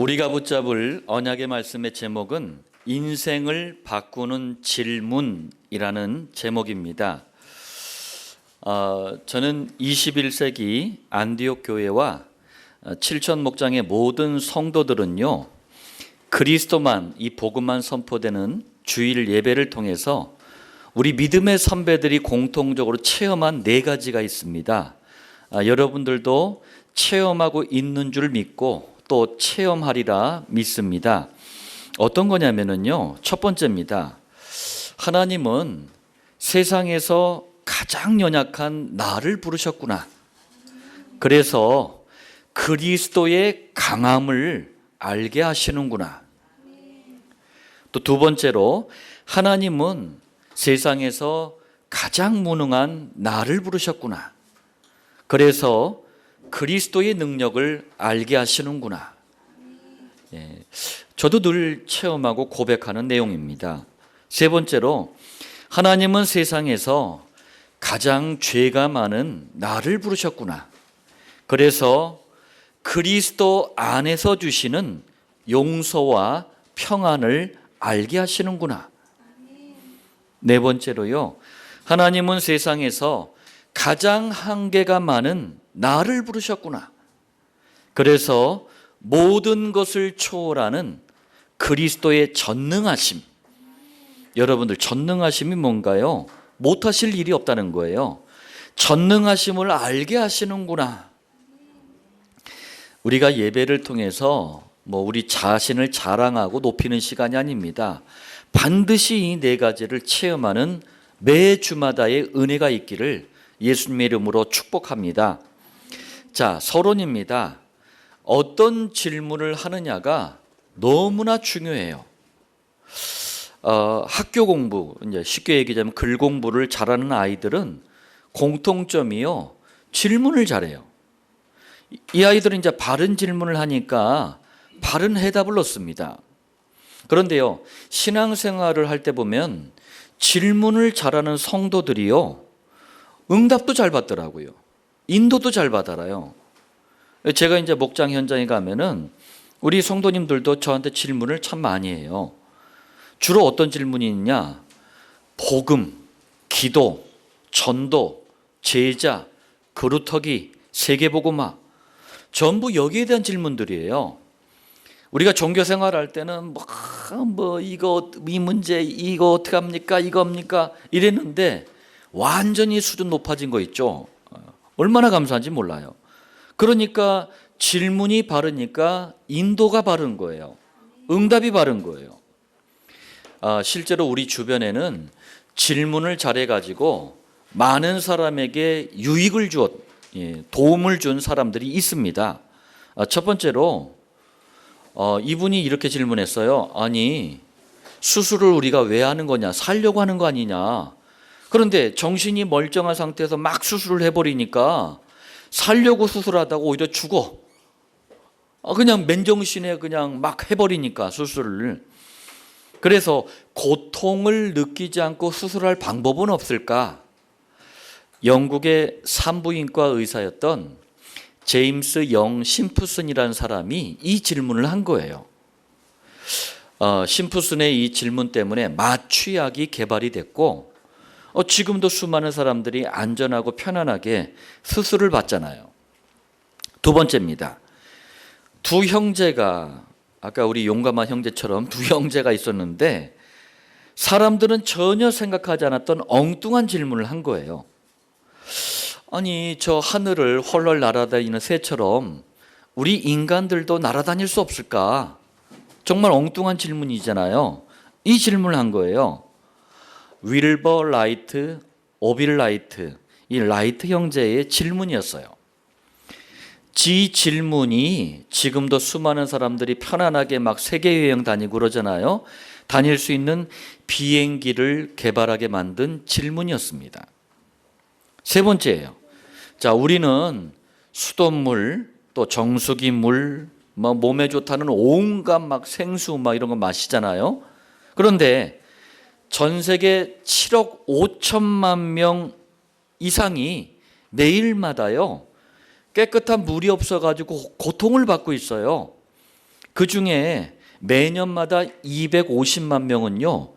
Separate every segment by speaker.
Speaker 1: 우리가 붙잡을 언약의 말씀의 제목은 인생을 바꾸는 질문이라는 제목입니다. 저는 21세기 안디옥 교회와 7천 목장의 모든 성도들은요, 그리스도만, 이 복음만 선포되는 주일 예배를 통해서 우리 믿음의 선배들이 공통적으로 체험한 네 가지가 있습니다. 여러분들도 체험하고 있는 줄 믿고 또 체험하리라 믿습니다. 어떤 거냐면요, 첫 번째입니다. 하나님은 세상에서 가장 연약한 나를 부르셨구나. 그래서 그리스도의 강함을 알게 하시는구나. 또 두 번째로, 하나님은 세상에서 가장 무능한 나를 부르셨구나. 그래서 그리스도의 능력을 알게 하시는구나. 저도 늘 체험하고 고백하는 내용입니다. 세 번째로, 하나님은 세상에서 가장 죄가 많은 나를 부르셨구나. 그래서 그리스도 안에서 주시는 용서와 평안을 알게 하시는구나. 네 번째로요, 하나님은 세상에서 가장 한계가 많은 나를 부르셨구나. 그래서 모든 것을 초월하는 그리스도의 전능하심. 여러분들, 전능하심이 뭔가요? 못하실 일이 없다는 거예요. 전능하심을 알게 하시는구나. 우리가 예배를 통해서 우리 자신을 자랑하고 높이는 시간이 아닙니다. 반드시 이 네 가지를 체험하는 매 주마다의 은혜가 있기를 예수님의 이름으로 축복합니다. 자, 서론입니다. 어떤 질문을 하느냐가 너무나 중요해요. 학교 공부, 이제 쉽게 얘기하자면 글 공부를 잘하는 아이들은 공통점이요, 질문을 잘해요. 이 아이들은 이제 바른 질문을 하니까 바른 해답을 얻습니다. 그런데요, 신앙생활을 할 때 보면 질문을 잘하는 성도들이요, 응답도 잘 받더라고요. 인도도 잘 받아요. 제가 이제 목장 현장에 가면은 우리 성도님들도 저한테 질문을 참 많이 해요. 주로 어떤 질문이 있냐? 복음, 기도, 전도, 제자, 그루터기, 세계복음화, 전부 여기에 대한 질문들이에요. 우리가 종교 생활할 때는 이거 이 문제 이거 어떻게 합니까? 이거 합니까? 이랬는데 완전히 수준 높아진 거 있죠. 얼마나 감사한지 몰라요. 그러니까 질문이 바르니까 인도가 바른 거예요. 응답이 바른 거예요. 실제로 우리 주변에는 질문을 잘해가지고 많은 사람에게 유익을 주었, 도움을 준 사람들이 있습니다. 첫 번째로 이분이 이렇게 질문했어요. 아니, 수술을 우리가 왜 하는 거냐? 살려고 하는 거 아니냐? 그런데 정신이 멀쩡한 상태에서 막 수술을 해버리니까 살려고 수술하다가 오히려 죽어. 그냥 맨정신에 그냥 막 해버리니까 수술을. 그래서 고통을 느끼지 않고 수술할 방법은 없을까? 영국의 산부인과 의사였던 제임스 영 심프슨이라는 사람이 이 질문을 한 거예요. 심프슨의 이 질문 때문에 마취약이 개발이 됐고, 지금도 수많은 사람들이 안전하고 편안하게 수술을 받잖아요. 두 번째입니다. 두 형제가, 아까 우리 용감한 형제처럼 두 형제가 있었는데 사람들은 전혀 생각하지 않았던 엉뚱한 질문을 한 거예요. 아니, 저 하늘을 헐헐 날아다니는 새처럼 우리 인간들도 날아다닐 수 없을까? 정말 엉뚱한 질문이잖아요. 이 질문을 한 거예요. 윌버 라이트, 오빌 라이트, 이 라이트 형제의 질문이었어요. 지 질문이 지금도 수많은 사람들이 편안하게 막 세계 여행 다니고 그러잖아요. 다닐 수 있는 비행기를 개발하게 만든 질문이었습니다. 세 번째예요. 자, 우리는 수돗물, 또 정수기 물, 몸에 좋다는 온갖 막 생수 이런 거 마시잖아요. 그런데 전 세계 7억 5천만 명 이상이 매일마다요, 깨끗한 물이 없어가지고 고통을 받고 있어요. 그 중에 매년마다 250만 명은요,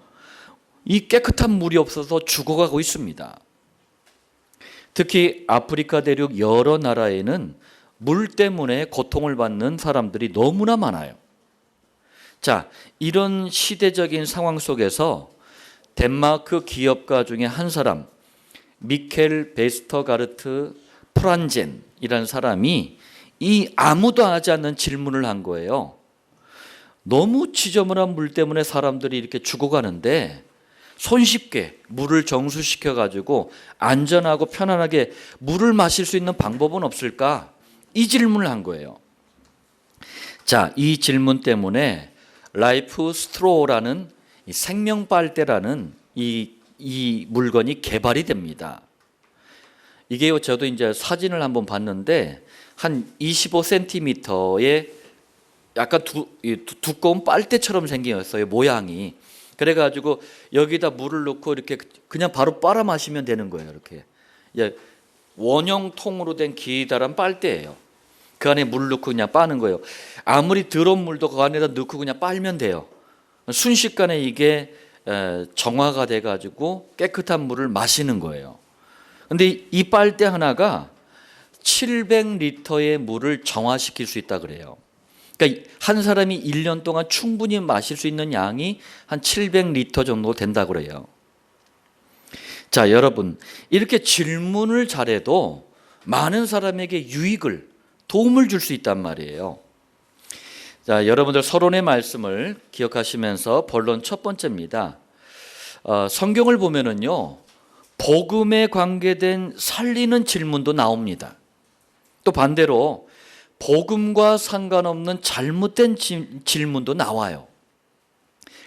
Speaker 1: 이 깨끗한 물이 없어서 죽어가고 있습니다. 특히 아프리카 대륙 여러 나라에는 물 때문에 고통을 받는 사람들이 너무나 많아요. 자, 이런 시대적인 상황 속에서 덴마크 기업가 중에 한 사람, 미켈 베스터가르트 프란젠이라는 사람이 이 아무도 하지 않는 질문을 한 거예요. 너무 지저분한 물 때문에 사람들이 이렇게 죽어가는데 손쉽게 물을 정수시켜 가지고 안전하고 편안하게 물을 마실 수 있는 방법은 없을까? 이 질문을 한 거예요. 자, 이 질문 때문에 라이프 스트로라는 생명 빨대라는 이 물건이 개발이 됩니다. 이게 저도 이제 사진을 한번 봤는데 한 25cm의 약간 두꺼운 빨대처럼 생겼어요, 모양이. 그래가지고 여기다 물을 넣고 이렇게 그냥 바로 빨아 마시면 되는 거예요. 이렇게 원형 통으로 된 기다란 빨대예요. 그 안에 물 넣고 그냥 빠는 거예요. 아무리 더러운 물도 그 안에다 넣고 그냥 빨면 돼요. 순식간에 이게 정화가 돼가지고 깨끗한 물을 마시는 거예요. 근데 이 빨대 하나가 700리터의 물을 정화시킬 수 있다 그래요. 그러니까 한 사람이 1년 동안 충분히 마실 수 있는 양이 한 700리터 정도 된다 그래요. 자, 여러분, 이렇게 질문을 잘해도 많은 사람에게 유익을, 도움을 줄 수 있단 말이에요. 자, 여러분들 서론의 말씀을 기억하시면서 본론 첫 번째입니다. 성경을 보면은요, 복음에 관계된 살리는 질문도 나옵니다. 또 반대로 복음과 상관없는 잘못된 질문도 나와요.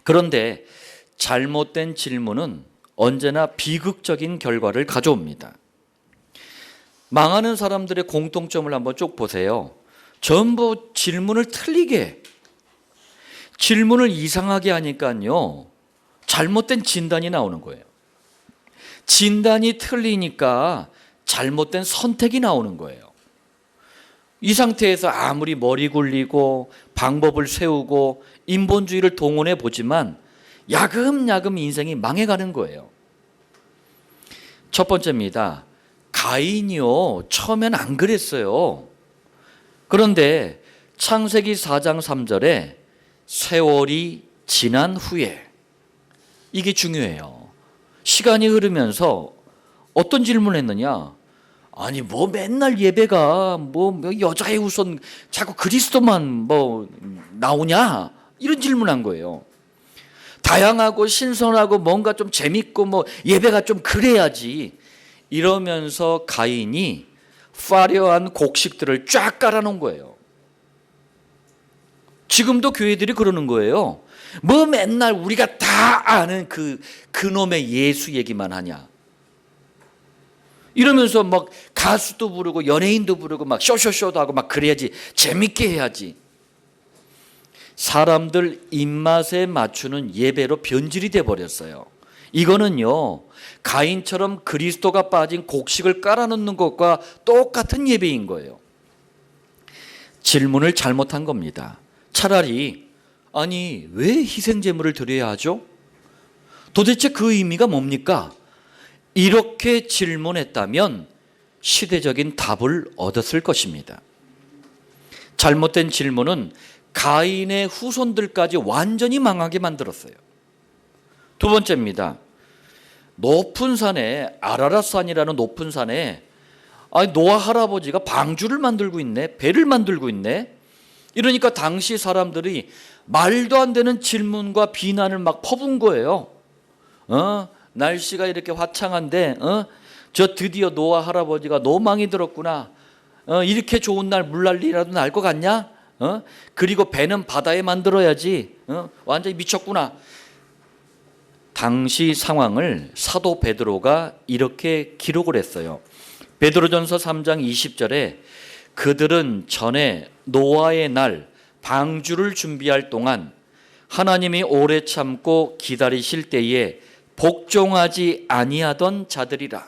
Speaker 1: 그런데 잘못된 질문은 언제나 비극적인 결과를 가져옵니다. 망하는 사람들의 공통점을 한번 쭉 보세요. 전부 질문을 틀리게, 질문을 이상하게 하니까요, 잘못된 진단이 나오는 거예요. 진단이 틀리니까 잘못된 선택이 나오는 거예요. 이 상태에서 아무리 머리 굴리고 방법을 세우고 인본주의를 동원해 보지만 야금야금 인생이 망해가는 거예요. 첫 번째입니다. 가인이요, 처음엔 안 그랬어요. 그런데 창세기 4장 3절에 세월이 지난 후에, 이게 중요해요. 시간이 흐르면서 어떤 질문을 했느냐? 아니 뭐 맨날 예배가 뭐 여자의 우선 자꾸 그리스도만 뭐 나오냐? 이런 질문한 거예요. 다양하고 신선하고 뭔가 좀 재밌고 뭐 예배가 좀 그래야지, 이러면서 가인이 화려한 곡식들을 쫙 깔아놓은 거예요. 지금도 교회들이 그러는 거예요. 뭐 맨날 우리가 다 아는 그놈의 예수 얘기만 하냐, 이러면서 막 가수도 부르고 연예인도 부르고 막 쇼쇼쇼도 하고 막 그래야지, 재밌게 해야지. 사람들 입맛에 맞추는 예배로 변질이 돼 버렸어요. 이거는요, 가인처럼 그리스도가 빠진 곡식을 깔아놓는 것과 똑같은 예배인 거예요. 질문을 잘못한 겁니다. 차라리 아니 왜 희생제물을 드려야 하죠? 도대체 그 의미가 뭡니까? 이렇게 질문했다면 시대적인 답을 얻었을 것입니다. 잘못된 질문은 가인의 후손들까지 완전히 망하게 만들었어요. 두 번째입니다. 높은 산에, 아라랏산이라는 높은 산에 노아 할아버지가 방주를 만들고 있네, 배를 만들고 있네. 이러니까 당시 사람들이 말도 안 되는 질문과 비난을 막 퍼붓은 거예요. 날씨가 이렇게 화창한데 저 드디어 노아 할아버지가 노망이 들었구나. 이렇게 좋은 날 물난리라도 날 것 같냐? 그리고 배는 바다에 만들어야지. 완전히 미쳤구나. 당시 상황을 사도 베드로가 이렇게 기록을 했어요. 베드로전서 3장 20절에 그들은 전에 노아의 날 방주를 준비할 동안 하나님이 오래 참고 기다리실 때에 복종하지 아니하던 자들이라.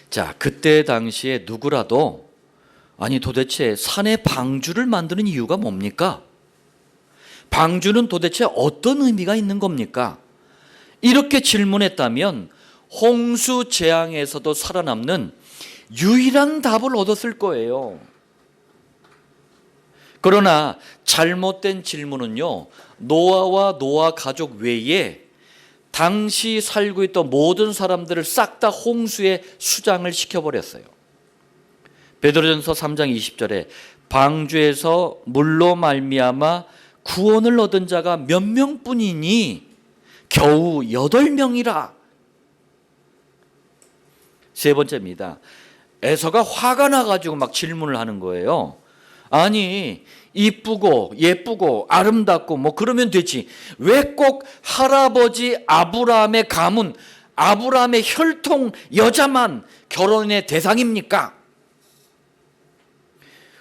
Speaker 1: 자, 그때 당시에 누구라도 아니 도대체 산에 방주를 만드는 이유가 뭡니까? 방주는 도대체 어떤 의미가 있는 겁니까? 이렇게 질문했다면 홍수 재앙에서도 살아남는 유일한 답을 얻었을 거예요. 그러나 잘못된 질문은요, 노아와 노아 가족 외에 당시 살고 있던 모든 사람들을 싹 다 홍수에 수장을 시켜버렸어요. 베드로전서 3장 20절에 방주에서 물로 말미암아 구원을 얻은 자가 몇 명뿐이니 겨우 8명이라. 세 번째입니다. 에서가 화가 나가지고 막 질문을 하는 거예요. 아니 이쁘고 예쁘고 아름답고 뭐 그러면 되지, 왜 꼭 할아버지 아브라함의 가문, 아브라함의 혈통 여자만 결혼의 대상입니까?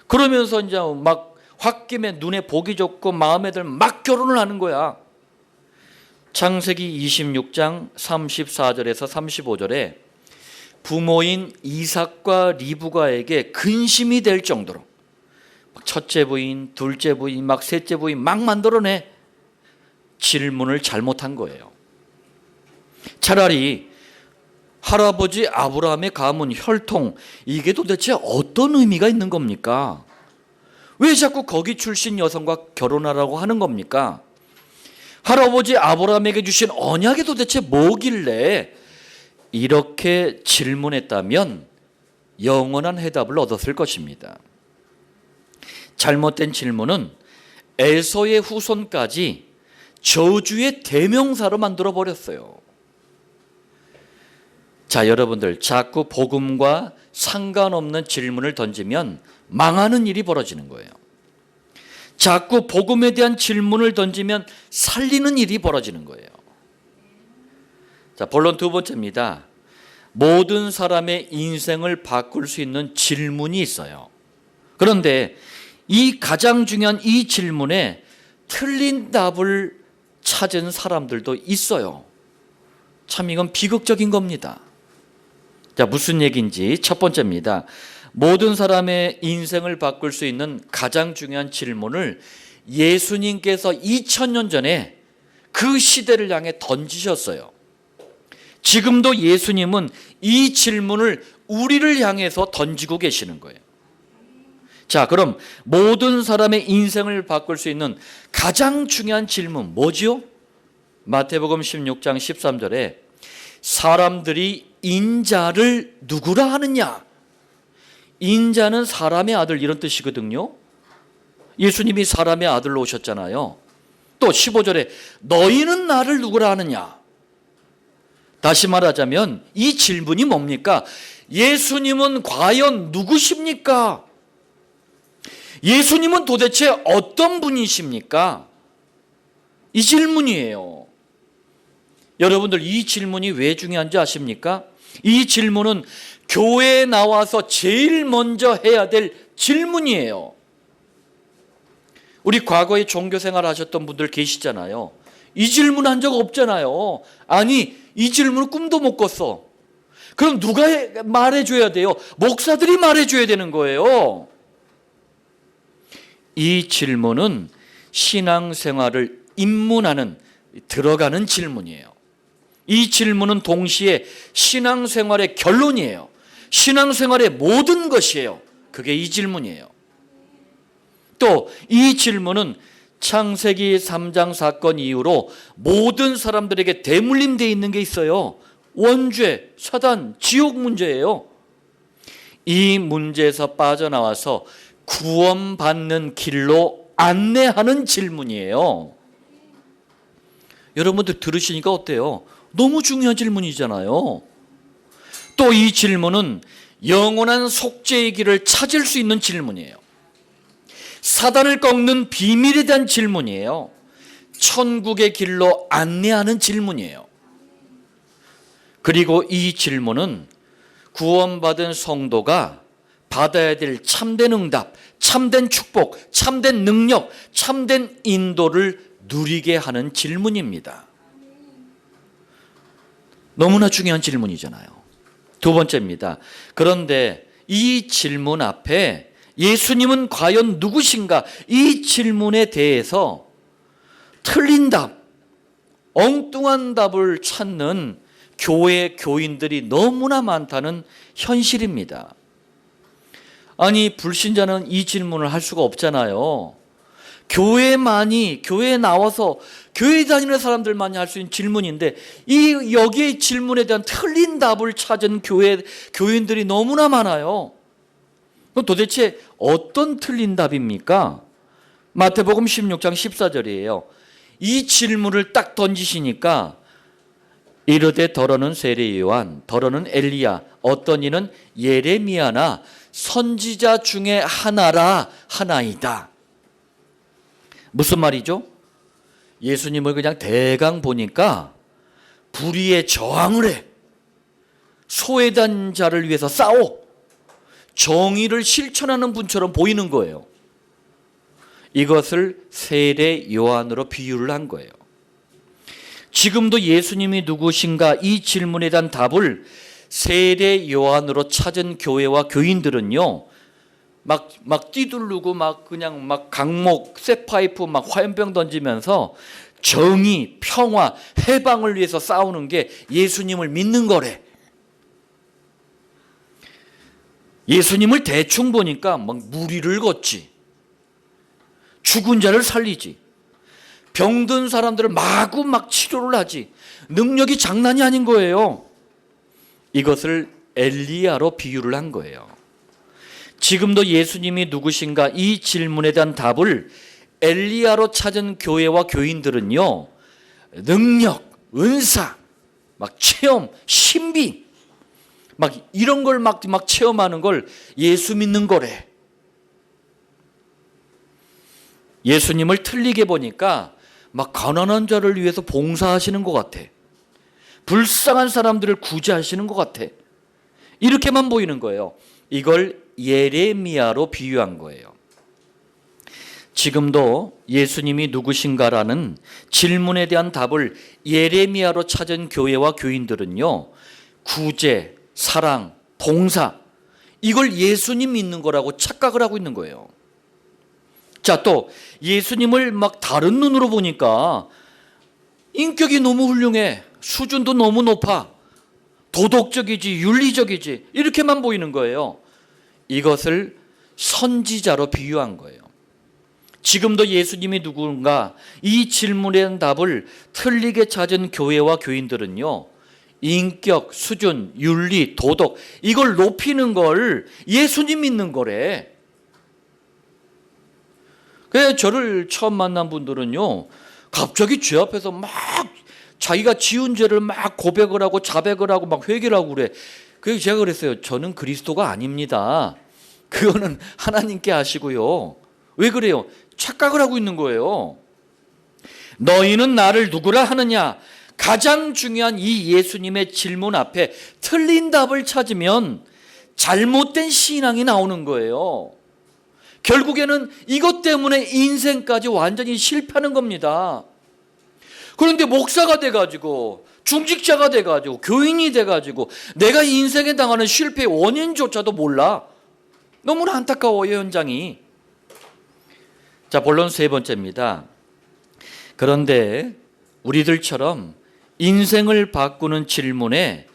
Speaker 1: 그러면서 이제 막 홧김에 눈에 보기 좋고 마음에 들면 막 결혼을 하는 거야. 창세기 26장 34절에서 35절에 부모인 이삭과 리브가에게 근심이 될 정도로 첫째 부인, 둘째 부인, 막 셋째 부인 막 만들어내. 질문을 잘못한 거예요. 차라리 할아버지 아브라함의 가문, 혈통, 이게 도대체 어떤 의미가 있는 겁니까? 왜 자꾸 거기 출신 여성과 결혼하라고 하는 겁니까? 할아버지 아브라함에게 주신 언약이 도대체 뭐길래? 이렇게 질문했다면 영원한 해답을 얻었을 것입니다. 잘못된 질문은 에서의 후손까지 저주의 대명사로 만들어 버렸어요. 자, 여러분들 자꾸 복음과 상관없는 질문을 던지면 망하는 일이 벌어지는 거예요. 자꾸 복음에 대한 질문을 던지면 살리는 일이 벌어지는 거예요. 자, 본론 두 번째입니다. 모든 사람의 인생을 바꿀 수 있는 질문이 있어요. 그런데 이 가장 중요한 이 질문에 틀린 답을 찾은 사람들도 있어요. 참 이건 비극적인 겁니다. 자, 무슨 얘기인지 첫 번째입니다. 모든 사람의 인생을 바꿀 수 있는 가장 중요한 질문을 예수님께서 2000년 전에 그 시대를 향해 던지셨어요. 지금도 예수님은 이 질문을 우리를 향해서 던지고 계시는 거예요. 자, 그럼 모든 사람의 인생을 바꿀 수 있는 가장 중요한 질문 뭐지요? 마태복음 16장 13절에 사람들이 인자를 누구라 하느냐? 인자는 사람의 아들 이런 뜻이거든요. 예수님이 사람의 아들로 오셨잖아요. 또 15절에 너희는 나를 누구라 하느냐? 다시 말하자면 이 질문이 뭡니까? 예수님은 과연 누구십니까? 예수님은 도대체 어떤 분이십니까? 이 질문이에요. 여러분들 이 질문이 왜 중요한지 아십니까? 이 질문은 교회에 나와서 제일 먼저 해야 될 질문이에요. 우리 과거에 종교생활 하셨던 분들 계시잖아요. 이 질문 한 적 없잖아요. 아니 이 질문을 꿈도 못 꿨어. 그럼 누가 말해줘야 돼요? 목사들이 말해줘야 되는 거예요. 이 질문은 신앙생활을 입문하는, 들어가는 질문이에요. 이 질문은 동시에 신앙생활의 결론이에요. 신앙생활의 모든 것이에요. 그게 이 질문이에요. 또 이 질문은 창세기 3장 사건 이후로 모든 사람들에게 대물림되어 있는 게 있어요. 원죄, 사단, 지옥 문제예요. 이 문제에서 빠져나와서 구원받는 길로 안내하는 질문이에요. 여러분들 들으시니까 어때요? 너무 중요한 질문이잖아요. 또 이 질문은 영원한 속죄의 길을 찾을 수 있는 질문이에요. 사단을 꺾는 비밀에 대한 질문이에요. 천국의 길로 안내하는 질문이에요. 그리고 이 질문은 구원받은 성도가 받아야 될 참된 응답, 참된 축복, 참된 능력, 참된 인도를 누리게 하는 질문입니다. 너무나 중요한 질문이잖아요. 두 번째입니다. 그런데 이 질문 앞에 예수님은 과연 누구신가? 이 질문에 대해서 틀린 답, 엉뚱한 답을 찾는 교회 교인들이 너무나 많다는 현실입니다. 아니, 불신자는 이 질문을 할 수가 없잖아요. 교회에 나와서 교회 다니는 사람들만이 할 수 있는 질문인데 여기에 질문에 대한 틀린 답을 찾은 교인들이 너무나 많아요. 그럼 도대체 어떤 틀린 답입니까? 마태복음 16장 14절이에요. 이 질문을 딱 던지시니까 이르되 더러는 세례 요한, 더러는 엘리야, 어떤 이는 예레미야나 선지자 중에 하나라 하나이다. 무슨 말이죠? 예수님을 그냥 대강 보니까 불의에 저항을 해. 소외된 자를 위해서 싸워. 정의를 실천하는 분처럼 보이는 거예요. 이것을 세례 요한으로 비유를 한 거예요. 지금도 예수님이 누구신가 이 질문에 대한 답을 세례 요한으로 찾은 교회와 교인들은요, 막 뛰두르고 그냥 강목, 쇠파이프 화염병 던지면서 정의, 평화, 해방을 위해서 싸우는 게 예수님을 믿는 거래. 예수님을 대충 보니까 무리를 걷지, 죽은 자를 살리지, 병든 사람들을 마구 치료를 하지, 능력이 장난이 아닌 거예요. 이것을 엘리야로 비유를 한 거예요. 지금도 예수님이 누구신가 이 질문에 대한 답을 엘리야로 찾은 교회와 교인들은요, 능력, 은사, 체험, 신비, 이런 걸 체험하는 걸 예수 믿는 거래. 예수님을 틀리게 보니까 가난한 자를 위해서 봉사하시는 것 같아. 불쌍한 사람들을 구제하시는 것 같아. 이렇게만 보이는 거예요. 이걸 예레미야로 비유한 거예요. 지금도 예수님이 누구신가라는 질문에 대한 답을 예레미야로 찾은 교회와 교인들은요, 구제, 사랑, 봉사, 이걸 예수님 믿는 거라고 착각을 하고 있는 거예요. 자, 또 예수님을 다른 눈으로 보니까 인격이 너무 훌륭해, 수준도 너무 높아, 도덕적이지, 윤리적이지, 이렇게만 보이는 거예요. 이것을 선지자로 비유한 거예요. 지금도 예수님이 누군가 이 질문에 대한 답을 틀리게 찾은 교회와 교인들은요, 인격, 수준, 윤리, 도덕, 이걸 높이는 걸 예수님 믿는 거래. 그래서 저를 처음 만난 분들은요, 갑자기 제 앞에서 자기가 지은 죄를 고백을 하고 자백을 하고 회개를 하고 그래. 그래서 제가 그랬어요. 저는 그리스도가 아닙니다. 그거는 하나님께 하시고요. 왜 그래요? 착각을 하고 있는 거예요. 너희는 나를 누구라 하느냐? 가장 중요한 이 예수님의 질문 앞에 틀린 답을 찾으면 잘못된 신앙이 나오는 거예요. 결국에는 이것 때문에 인생까지 완전히 실패하는 겁니다. 그런데 목사가 돼가지고, 중직자가 돼가지고, 교인이 돼가지고 내가 인생에 당하는 실패의 원인조차도 몰라. 너무나 안타까워요, 현장이. 자, 본론 세 번째입니다. 그런데 우리들처럼 인생을 바꾸는 질문에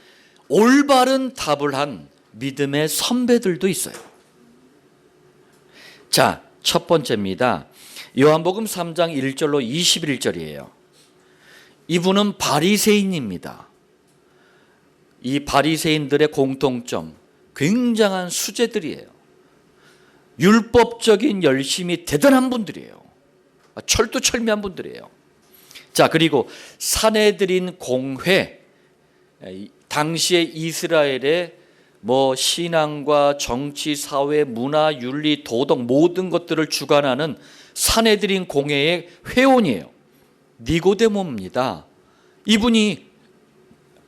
Speaker 1: 올바른 답을 한 믿음의 선배들도 있어요. 자, 첫 번째입니다. 요한복음 3장 1절로 21절이에요. 이분은 바리새인입니다. 이 바리새인들의 공통점, 굉장한 수재들이에요. 율법적인 열심이 대단한 분들이에요. 철두철미한 분들이에요. 자, 그리고 산헤드린 공회, 당시의 이스라엘의 신앙과 정치, 사회, 문화, 윤리, 도덕 모든 것들을 주관하는 산헤드린 공회의 회원이에요. 니고데모입니다. 이분이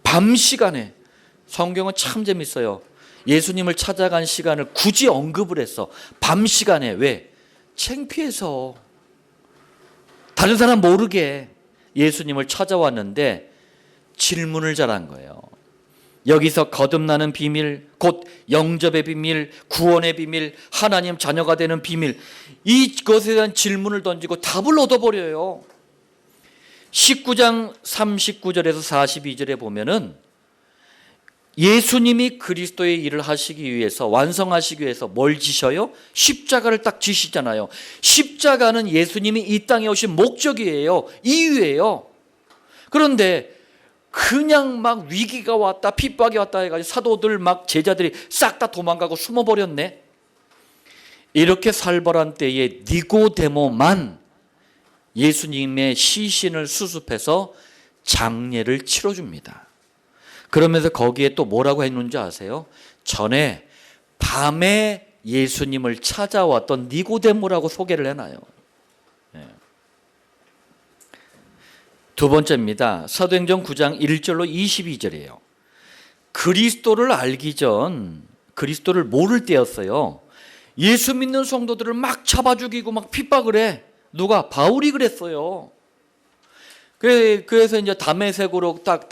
Speaker 1: 밤 시간에, 성경은 참 재밌어요. 예수님을 찾아간 시간을 굳이 언급을 했어. 밤 시간에. 왜? 창피해서. 다른 사람 모르게 예수님을 찾아왔는데 질문을 잘한 거예요. 여기서 거듭나는 비밀, 곧 영접의 비밀, 구원의 비밀, 하나님 자녀가 되는 비밀, 이것에 대한 질문을 던지고 답을 얻어버려요. 19장 39절에서 42절에 보면은 예수님이 그리스도의 일을 하시기 위해서, 완성하시기 위해서 뭘 지셔요? 십자가를 딱 지시잖아요. 십자가는 예수님이 이 땅에 오신 목적이에요. 이유예요. 그런데 그냥 막 위기가 왔다, 핍박이 왔다 해가지고 사도들 막 제자들이 싹 다 도망가고 숨어버렸네. 이렇게 살벌한 때에 니고데모만 예수님의 시신을 수습해서 장례를 치러줍니다. 그러면서 거기에 또 뭐라고 했는지 아세요? 전에 밤에 예수님을 찾아왔던 니고데모라고 소개를 해놔요. 두 번째입니다. 사도행전 9장 1절로 22절이에요. 그리스도를 알기 전, 그리스도를 모를 때였어요. 예수 믿는 성도들을 막 잡아 죽이고 막 핍박을 해. 누가? 바울이 그랬어요. 그래서 이제 다메섹으로 딱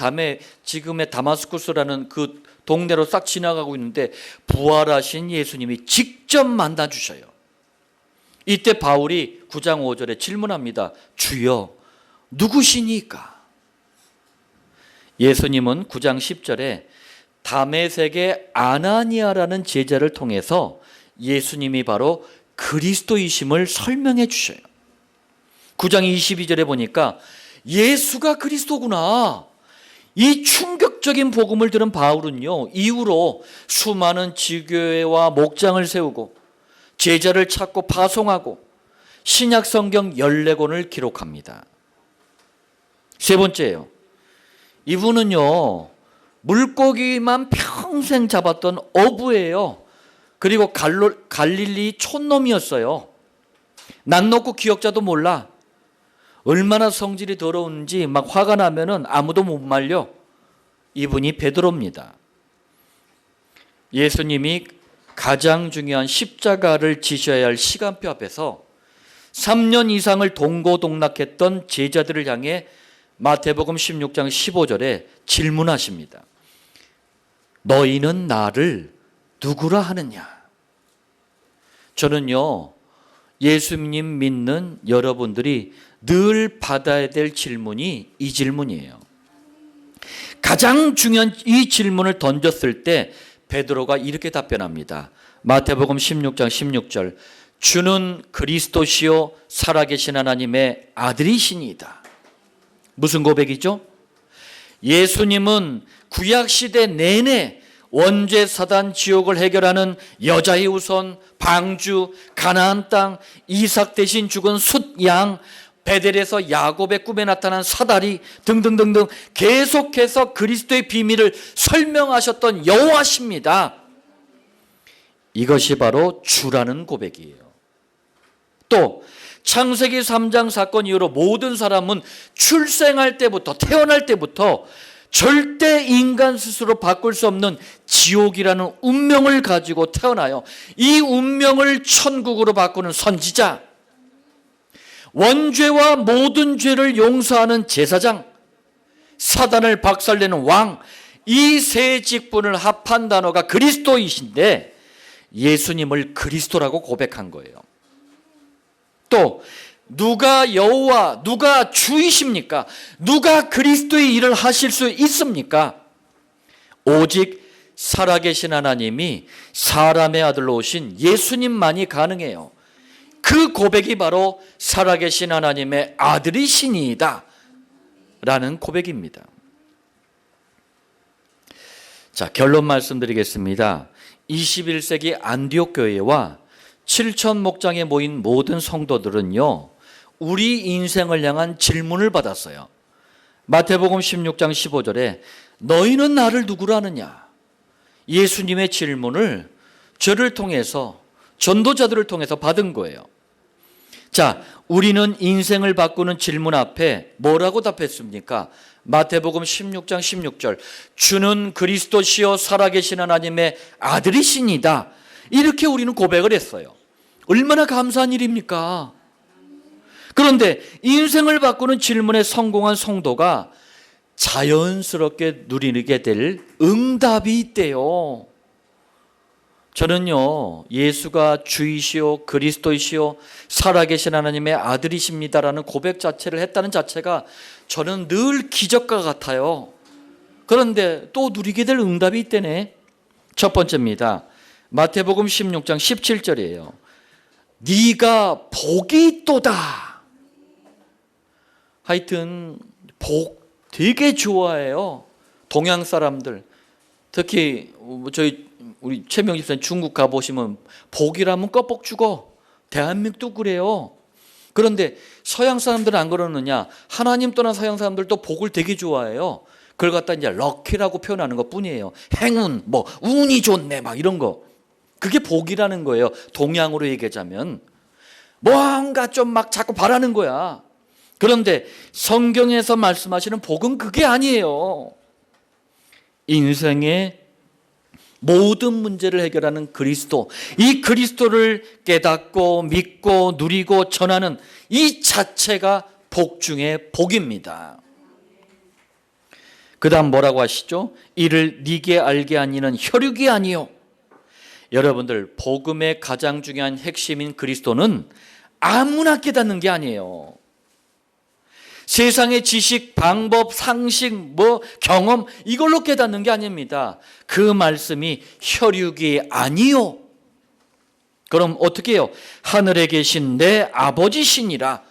Speaker 1: 지금의 다마스쿠스라는 그 동네로 싹 지나가고 있는데 부활하신 예수님이 직접 만나 주셔요. 이때 바울이 9장 5절에 질문합니다. 주여 누구시니까? 예수님은 9장 10절에 다메섹의 아나니아라는 제자를 통해서 예수님이 바로 그리스도이심을 설명해 주셔요. 9장 22절에 보니까 예수가 그리스도구나. 이 충격적인 복음을 들은 바울은요, 이후로 수많은 지교회와 목장을 세우고 제자를 찾고 파송하고 신약 성경 14권을 기록합니다. 세 번째예요. 이분은요, 물고기만 평생 잡았던 어부예요. 그리고 갈릴리 촌놈이었어요. 난 놓고 기억자도 몰라. 얼마나 성질이 더러운지 막 화가 나면은 아무도 못 말려. 이분이 베드로입니다. 예수님이 가장 중요한 십자가를 지셔야 할 시간표 앞에서 3년 이상을 동고동락했던 제자들을 향해 마태복음 16장 15절에 질문하십니다. 너희는 나를 누구라 하느냐? 저는요, 예수님 믿는 여러분들이 늘 받아야 될 질문이 이 질문이에요. 가장 중요한 이 질문을 던졌을 때 베드로가 이렇게 답변합니다. 마태복음 16장 16절, 주는 그리스도시요 살아계신 하나님의 아들이시니이다. 무슨 고백이죠? 예수님은 구약시대 내내 원죄 사단 지옥을 해결하는 여자의 우선, 방주, 가나안 땅, 이삭 대신 죽은 숫양, 베델에서 야곱의 꿈에 나타난 사다리 등등등등 계속해서 그리스도의 비밀을 설명하셨던 여호와십니다. 이것이 바로 주라는 고백이에요. 또 창세기 3장 사건 이후로 모든 사람은 출생할 때부터, 태어날 때부터 절대 인간 스스로 바꿀 수 없는 지옥이라는 운명을 가지고 태어나요. 이 운명을 천국으로 바꾸는 선지자, 원죄와 모든 죄를 용서하는 제사장, 사단을 박살내는 왕, 이 세 직분을 합한 단어가 그리스도이신데 예수님을 그리스도라고 고백한 거예요. 또 누가 여호와, 누가 주이십니까? 누가 그리스도의 일을 하실 수 있습니까? 오직 살아계신 하나님이 사람의 아들로 오신 예수님만이 가능해요. 그 고백이 바로 살아계신 하나님의 아들이시니이다 라는 고백입니다. 자, 결론 말씀드리겠습니다. 21세기 안디옥 교회와 7천 목장에 모인 모든 성도들은요, 우리 인생을 향한 질문을 받았어요. 마태복음 16장 15절에 너희는 나를 누구로 아느냐? 예수님의 질문을 저를 통해서, 전도자들을 통해서 받은 거예요. 자, 우리는 인생을 바꾸는 질문 앞에 뭐라고 답했습니까? 마태복음 16장 16절, 주는 그리스도시요 살아계신 하나님의 아들이시니다. 이렇게 우리는 고백을 했어요. 얼마나 감사한 일입니까? 그런데 인생을 바꾸는 질문에 성공한 성도가 자연스럽게 누리게 될 응답이 있대요. 저는요, 예수가 주이시오 그리스도이시오 살아계신 하나님의 아들이십니다라는 고백 자체를 했다는 자체가 저는 늘 기적과 같아요. 그런데 또 누리게 될 응답이 있대네. 첫 번째입니다. 마태복음 16장 17절이에요. 네가 복이 있도다. 하여튼 복 되게 좋아해요. 동양 사람들. 특히 우리 최명 집사님 중국 가보시면 복이라면 껌뻑 죽어. 대한민국도 그래요. 그런데 서양 사람들은 안 그러느냐? 하나님 떠난 서양 사람들도 복을 되게 좋아해요. 그걸 갖다 이제 럭키라고 표현하는 것 뿐이에요. 행운, 뭐 운이 좋네, 막 이런 거. 그게 복이라는 거예요. 동양으로 얘기하자면 뭔가 좀 막 자꾸 바라는 거야. 그런데 성경에서 말씀하시는 복은 그게 아니에요. 인생의 모든 문제를 해결하는 그리스도, 이 그리스도를 깨닫고 믿고 누리고 전하는 이 자체가 복 중에 복입니다. 그 다음 뭐라고 하시죠? 이를 네게 알게 하니는 혈육이 아니요. 여러분들, 복음의 가장 중요한 핵심인 그리스도는 아무나 깨닫는 게 아니에요. 세상의 지식, 방법, 상식, 경험 이걸로 깨닫는 게 아닙니다. 그 말씀이 혈육이 아니요. 그럼 어떻게 해요? 하늘에 계신 내 아버지시니라.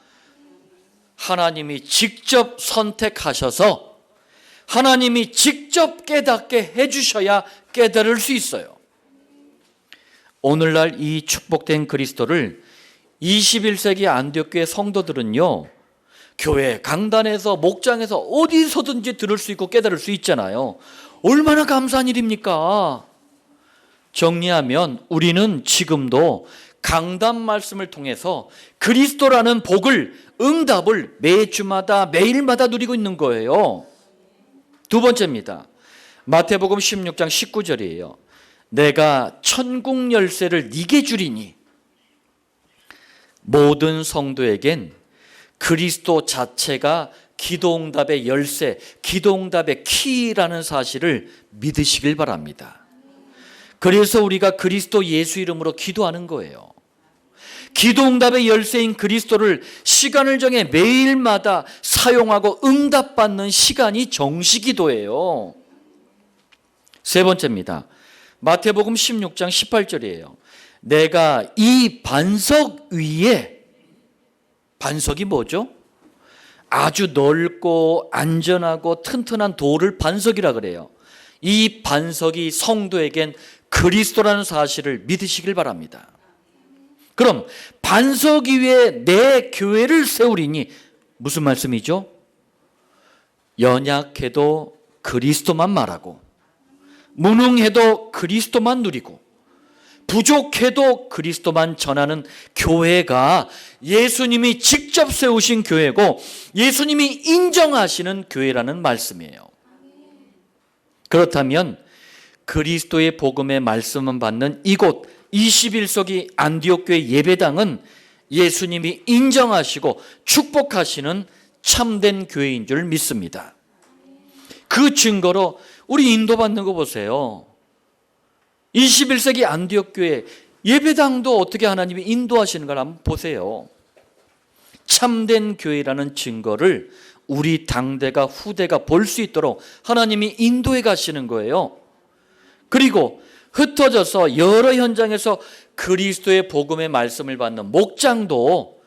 Speaker 1: 하나님이 직접 선택하셔서 하나님이 직접 깨닫게 해주셔야 깨달을 수 있어요. 오늘날 이 축복된 그리스도를 21세기 안디옥교회 성도들은요, 교회, 강단에서, 목장에서 어디서든지 들을 수 있고 깨달을 수 있잖아요. 얼마나 감사한 일입니까? 정리하면 우리는 지금도 강단 말씀을 통해서 그리스도라는 복을, 응답을 매주마다 매일마다 누리고 있는 거예요. 두 번째입니다. 마태복음 16장 19절이에요. 내가 천국 열쇠를 네게 주리니. 모든 성도에겐 그리스도 자체가 기도응답의 열쇠, 기도응답의 키라는 사실을 믿으시길 바랍니다. 그래서 우리가 그리스도 예수 이름으로 기도하는 거예요. 기도응답의 열쇠인 그리스도를 시간을 정해 매일마다 사용하고 응답받는 시간이 정시기도예요. 세 번째입니다. 마태복음 16장 18절이에요. 내가 이 반석 위에, 반석이 뭐죠? 아주 넓고 안전하고 튼튼한 돌을 반석이라 그래요. 이 반석이 성도에겐 그리스도라는 사실을 믿으시길 바랍니다. 그럼 반석 위에 내 교회를 세우리니 무슨 말씀이죠? 연약해도 그리스도만 말하고, 무능해도 그리스도만 누리고, 부족해도 그리스도만 전하는 교회가 예수님이 직접 세우신 교회고 예수님이 인정하시는 교회라는 말씀이에요. 그렇다면 그리스도의 복음의 말씀을 받는 이곳 21세기 안디옥교회 예배당은 예수님이 인정하시고 축복하시는 참된 교회인 줄 믿습니다. 그 증거로 우리 인도받는 거 보세요. 21세기 안디옥교회 예배당도 어떻게 하나님이 인도하시는 걸 한번 보세요. 참된 교회라는 증거를 우리 당대가 후대가 볼 수 있도록 하나님이 인도해 가시는 거예요. 그리고 흩어져서 여러 현장에서 그리스도의 복음의 말씀을 받는 목장도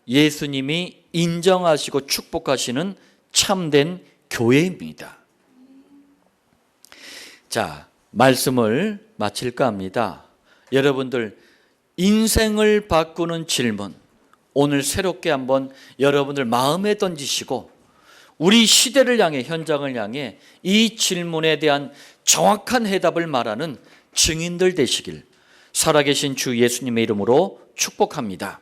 Speaker 1: 예수님이 인정하시고 축복하시는 참된 교회입니다. 자, 말씀을 마칠까 합니다. 여러분들, 인생을 바꾸는 질문, 오늘 새롭게 한번 여러분들 마음에 던지시고 우리 시대를 향해, 현장을 향해 이 질문에 대한 정확한 해답을 말하는 증인들 되시길 살아계신 주 예수님의 이름으로 축복합니다.